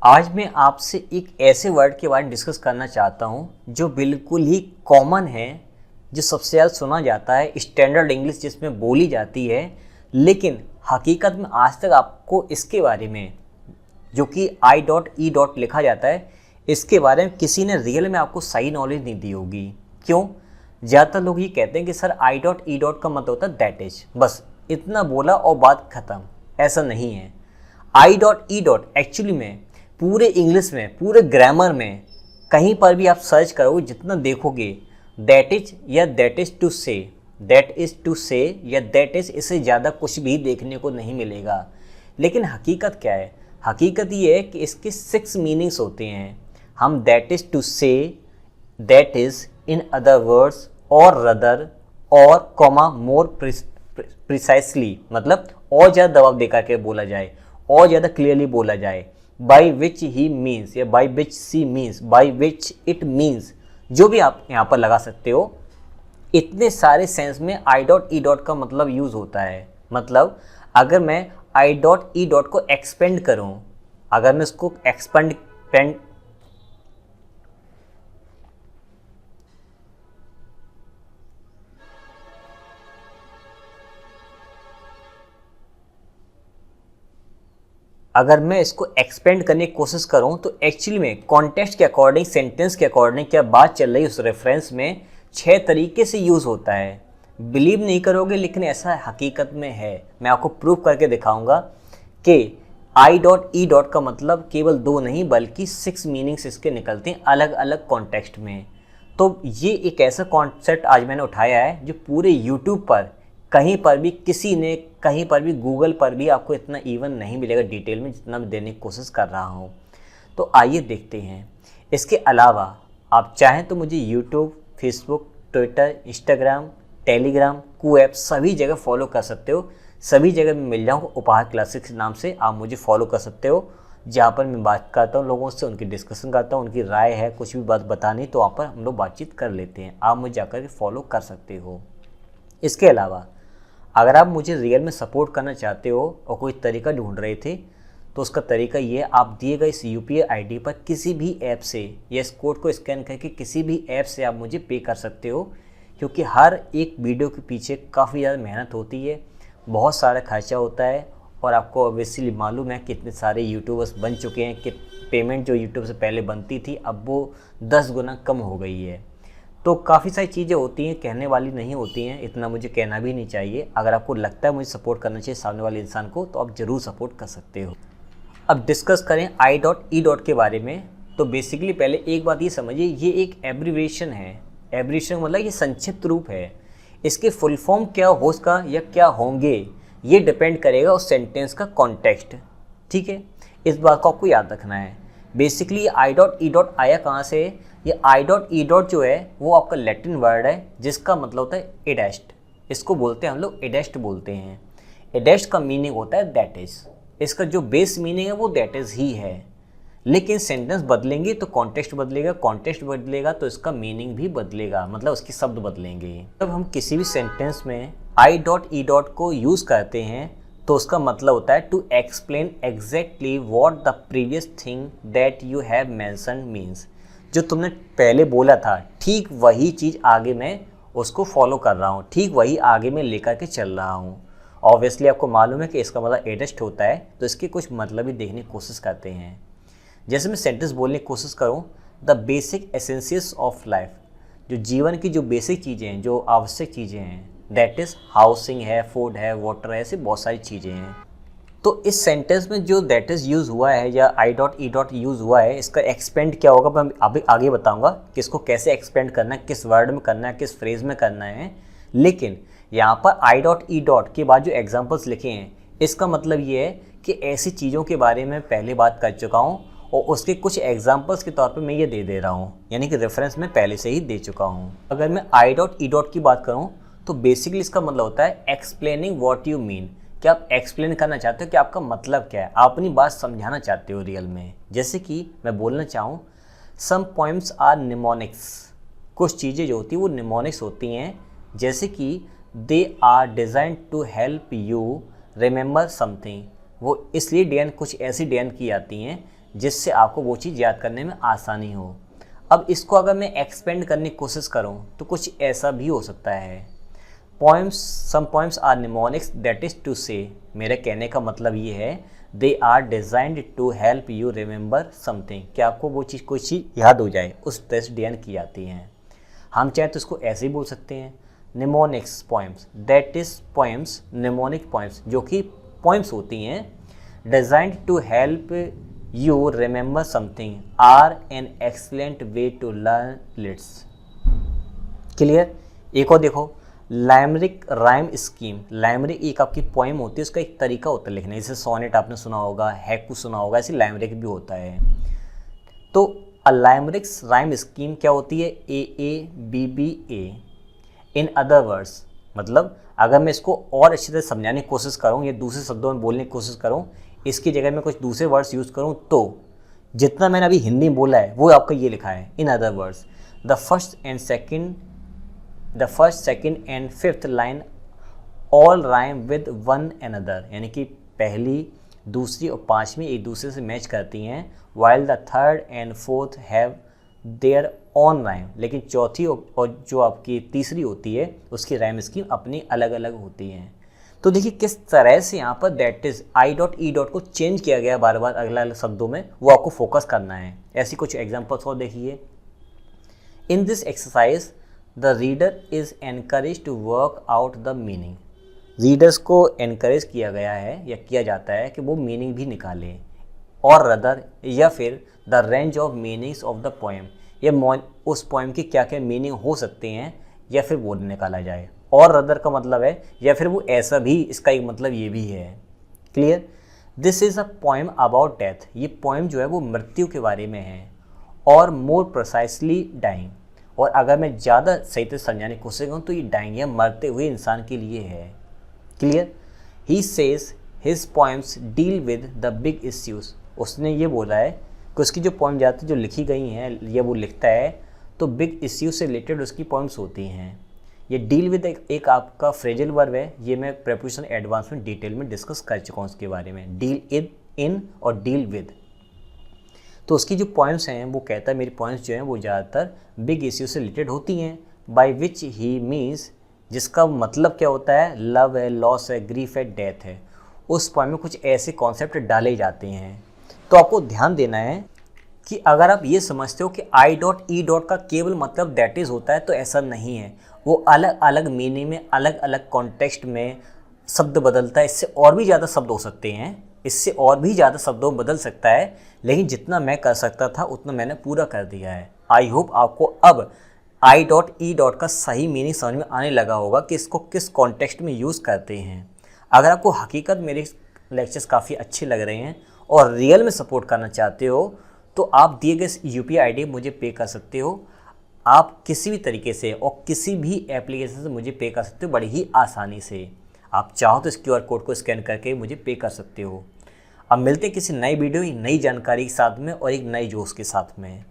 आज मैं आपसे एक ऐसे वर्ड के बारे में डिस्कस करना चाहता हूँ जो बिल्कुल ही कॉमन है, जो सबसे ज़्यादा सुना जाता है, स्टैंडर्ड इंग्लिश जिसमें बोली जाती है, लेकिन हकीकत में आज तक आपको इसके बारे में, जो कि I.E. लिखा जाता है, इसके बारे में किसी ने रियल में आपको सही नॉलेज नहीं दी होगी। क्यों? ज़्यादातर लोग ये कहते हैं कि सर I.E. का मतलब होता है दैट इज, बस इतना बोला और बात ख़त्म। ऐसा नहीं है। I.E. एक्चुअली में पूरे इंग्लिश में, पूरे ग्रामर में कहीं पर भी आप सर्च करोगे, जितना देखोगे दैट इज या दैट इज टू से, दैट इज टू से या दैट इज, इससे ज़्यादा कुछ भी देखने को नहीं मिलेगा। लेकिन हकीकत क्या है? हकीकत ये है कि इसके 6 मीनिंग्स होते हैं। हम दैट इज टू से, that is, in other words, और रदर, और कॉमा, मोर प्रिसाइसली, मतलब और ज़्यादा दबाव देकर के बोला जाए, और ज़्यादा क्लियरली बोला जाए, बाई विच ही मीन्स या by which she means, by which it means, जो भी आप यहाँ पर लगा सकते हो। इतने सारे सेंस में I.E. का मतलब यूज़ होता है। मतलब अगर मैं I.E. को एक्सपेंड करूँ, अगर मैं इसको एक्सपेंड अगर मैं इसको एक्सपेंड करने की कोशिश करूं तो एक्चुअली में कॉन्टेक्स्ट के अकॉर्डिंग, सेंटेंस के अकॉर्डिंग क्या बात चल रही है उस रेफरेंस में 6 तरीके से यूज़ होता है। बिलीव नहीं करोगे, लेकिन ऐसा हकीकत में है। मैं आपको प्रूव करके दिखाऊंगा कि I.E. का मतलब केवल 2 नहीं बल्कि 6 मीनिंग्स इसके निकलते हैं अलग अलग कॉन्टेक्स्ट में। तो ये एक ऐसा कॉन्सेप्ट आज मैंने उठाया है जो पूरे यूट्यूब पर कहीं पर भी किसी ने, कहीं पर भी गूगल पर भी आपको इतना इवन नहीं मिलेगा डिटेल में जितना मैं देने की कोशिश कर रहा हूँ। तो आइए देखते हैं। इसके अलावा आप चाहें तो मुझे YouTube, Facebook, Twitter, Instagram, Telegram, Koo app सभी जगह फॉलो कर सकते हो। सभी जगह मैं मिल जाऊँगा उपहार क्लासिक्स नाम से, आप मुझे फॉलो कर सकते हो। जहाँ पर मैं बात करता हूँ लोगों से, उनकी डिस्कशन करता हूँ, उनकी राय है, कुछ भी बात बतानी तो वहाँ पर हम लोग बातचीत कर लेते हैं। आप मुझे जाकर के फॉलो कर सकते हो। इसके अलावा अगर आप मुझे रियल में सपोर्ट करना चाहते हो और कोई तरीका ढूंढ रहे थे, तो उसका तरीका ये है, आप दिए गए इस UPI ID पर किसी भी ऐप से या इस कोड को स्कैन करके किसी भी ऐप से आप मुझे पे कर सकते हो। क्योंकि हर एक वीडियो के पीछे काफ़ी ज़्यादा मेहनत होती है, बहुत सारा खर्चा होता है, और आपको ऑब्वियसली मालूम है कितने सारे यूट्यूबर्स बन चुके हैं कि पेमेंट जो यूट्यूब से पहले बनती थी अब वो 10 गुना कम हो गई है। तो काफ़ी सारी चीज़ें होती हैं, कहने वाली नहीं होती हैं, इतना मुझे कहना भी नहीं चाहिए। अगर आपको लगता है मुझे सपोर्ट करना चाहिए सामने वाले इंसान को, तो आप ज़रूर सपोर्ट कर सकते हो। अब डिस्कस करें I.E. के बारे में। तो बेसिकली पहले एक बात ये समझिए, ये एक एब्रीविएशन है। एब्रीविएशन मतलब ये संक्षिप्त रूप है। इसके फुल फॉर्म क्या हो उसका या क्या होंगे, ये डिपेंड करेगा उस सेंटेंस का कॉन्टेक्स्ट। ठीक है, इस बात को आपको याद रखना है। Basically I.E. आया कहाँ से? ये I.E. जो है वो आपका लैटिन वर्ड है जिसका मतलब होता है एडेस्ट। इसको बोलते हैं हम लोग एडेस्ट बोलते हैं। एडेस्ट का मीनिंग होता है दैट इज। इसका जो बेस मीनिंग है वो दैट इज ही है, लेकिन सेंटेंस बदलेंगे तो कॉन्टेक्स्ट बदलेगा, कॉन्टेक्स्ट बदलेगा तो इसका मीनिंग भी बदलेगा, मतलब उसके शब्द बदलेंगे। जब हम किसी भी सेंटेंस में I.E. को यूज़ करते हैं तो उसका मतलब होता है to explain exactly what the previous thing that you have mentioned means. जो तुमने पहले बोला था ठीक वही चीज़ आगे मैं उसको फॉलो कर रहा हूँ, ठीक वही आगे मैं लेकर के चल रहा हूँ। ऑब्वियसली आपको मालूम है कि इसका मतलब एडेस्ट होता है, तो इसके कुछ मतलब ही देखने की कोशिश करते हैं। जैसे मैं सेंटेंस बोलने की कोशिश करूँ, the basic essentials of life, जो जीवन की जो बेसिक चीज़ें हैं, जो आवश्यक चीज़ें हैं, दैट इज़ हाउसिंग है, फूड है, वाटर है, ऐसी बहुत सारी चीज़ें हैं। तो इस सेंटेंस में जो दैट इज़ यूज़ हुआ है या I.E. यूज़ हुआ है, इसका एक्सपेंड क्या होगा मैं अभी आगे बताऊंगा कि इसको कैसे एक्सपेंड करना है, किस वर्ड में करना है, किस फ्रेज में करना है। लेकिन यहाँ पर I.E. के बाद जो एग्जांपल्स लिखे हैं, इसका मतलब ये है कि ऐसी चीज़ों के बारे में पहले बात कर चुका हूँ और उसके कुछ एग्जांपल्स के तौर पे मैं ये दे रहा हूँ, यानी कि रेफरेंस में पहले से ही दे चुका हूँ। अगर मैं I.E. की बात करूँ तो बेसिकली इसका मतलब होता है एक्सप्लेनिंग व्हाट यू मीन, कि आप एक्सप्लेन करना चाहते हो कि आपका मतलब क्या है, आप अपनी बात समझाना चाहते हो रियल में। जैसे कि मैं बोलना चाहूँ, सम पोएम्स आर निमोनिक्स, कुछ चीज़ें जो होती हैं वो निमोनिक्स होती हैं। जैसे कि they are designed to help you remember something, वो इसलिए डिज़ाइन, कुछ ऐसी डिज़ाइन की जाती हैं जिससे आपको वो चीज़ याद करने में आसानी हो। अब इसको अगर मैं एक्सपेंड करने की कोशिश करूं तो कुछ ऐसा भी हो सकता है। Poems, some poems are mnemonics, that is to say, मेरे कहने का मतलब ये है they are designed to help you remember something, कि आपको वो चीज़ कोई चीज़ याद हो जाए, उस तरह से डिज़ाइन की जाती हैं। हम चाहें तो इसको ऐसे ही बोल सकते हैं mnemonics poems, that is poems, mnemonic poems जो कि पोएम्स होती हैं, designed to help you remember something are an excellent way to learn lits. Clear? एक और देखो, लाइमरिक राइम स्कीम। लाइमरिक एक आपकी पोएम होती है, उसका एक तरीका होता है लिखने, जैसे सोनेट आपने सुना होगा, हैकू सुना होगा, ऐसे लाइमरिक भी होता है। तो अ लाइमरिक्स राइम स्कीम क्या होती है? AABBA। इन अदर वर्ड्स, मतलब अगर मैं इसको और अच्छी तरह समझाने की कोशिश करूँ या दूसरे शब्दों में बोलने की कोशिश करूँ, इसकी जगह मैं कुछ दूसरे वर्ड्स यूज़ करूँ, तो जितना मैंने अभी हिंदी में बोला है वो आपका ये लिखा है। In other words, the first, second and fifth line all rhyme with one another, यानी कि पहली, दूसरी और पांचवी एक दूसरे से मैच करती हैं, while the third and fourth have their on rhyme, लेकिन चौथी और जो आपकी तीसरी होती है उसकी राइम स्कीम अपनी अलग अलग होती हैं। तो देखिए किस तरह से यहाँ पर that is I dot E dot को चेंज किया गया बार बार अलग अलग शब्दों में, वो आपको फोकस करना है। ऐसी कुछ एग्जाम्पल्स और देखिए। In this exercise the reader is encourage to work out the meaning. Readers को एनकरेज किया गया है या किया जाता है कि वो मीनिंग भी निकाले, और रदर या फिर the range of meanings of the poem, या उस पोएम की क्या क्या मीनिंग हो सकते हैं या फिर वो निकाला जाए। और रदर का मतलब है या फिर वो ऐसा भी, इसका एक मतलब ये भी है। Clear? This is a poem about death. ये पोएम जो है वो मृत्यु के बारे में है, और मोर प्रिसाइसली डाइंग। और अगर मैं ज़्यादा सही तरह समझाने की कोशिश करूँ तो ये डाइंग या मरते हुए इंसान के लिए है। Clear? He says his poems deal with the big issues. उसने ये बोला है कि उसकी जो पोएम ज़्यादातर जो लिखी गई हैं या वो लिखता है तो बिग इश्यू से रिलेटेड उसकी पोएम्स होती हैं। ये डील विद एक आपका फ्रेजल वर्ब है, ये मैं प्रेपोजिशन एडवांस में डिटेल में डिस्कस कर चुका हूँ उसके बारे में, डील इन और डील विद। तो उसकी जो पॉइंट्स हैं वो कहता है मेरी पॉइंट्स जो हैं वो ज़्यादातर बिग इश्यू से रिलेटेड होती हैं। बाय विच ही मीन्स, जिसका मतलब क्या होता है, लव है, लॉस है, ग्रीफ है, डेथ है। उस पॉइंट में कुछ ऐसे कॉन्सेप्ट डाले जाते हैं। तो आपको ध्यान देना है कि अगर आप ये समझते हो कि आई डॉट ई डॉट का केवल मतलब दैट इज़ होता है, तो ऐसा नहीं है। वो अलग अलग मीनिंग में, अलग अलग कॉन्टेक्स्ट में शब्द बदलता है। इससे और भी ज़्यादा शब्द हो सकते हैं, इससे और भी ज़्यादा शब्दों में बदल सकता है, लेकिन जितना मैं कर सकता था उतना मैंने पूरा कर दिया है। आई होप आपको अब आई डॉट ई डॉट का सही मीनिंग समझ में आने लगा होगा कि इसको किस कॉन्टेक्स्ट में यूज़ करते हैं। अगर आपको हकीकत मेरे लेक्चर्स काफ़ी अच्छे लग रहे हैं और रियल में सपोर्ट करना चाहते हो तो आप दिए गए UPI ID मुझे पे कर सकते हो। आप किसी भी तरीके से और किसी भी एप्लीकेशन से मुझे पे कर सकते हो बड़ी ही आसानी से। आप चाहो तो इस QR कोड को स्कैन करके मुझे पे कर सकते हो। अब मिलते हैं किसी नई वीडियो, नई जानकारी के साथ में और एक नई जोश के साथ में।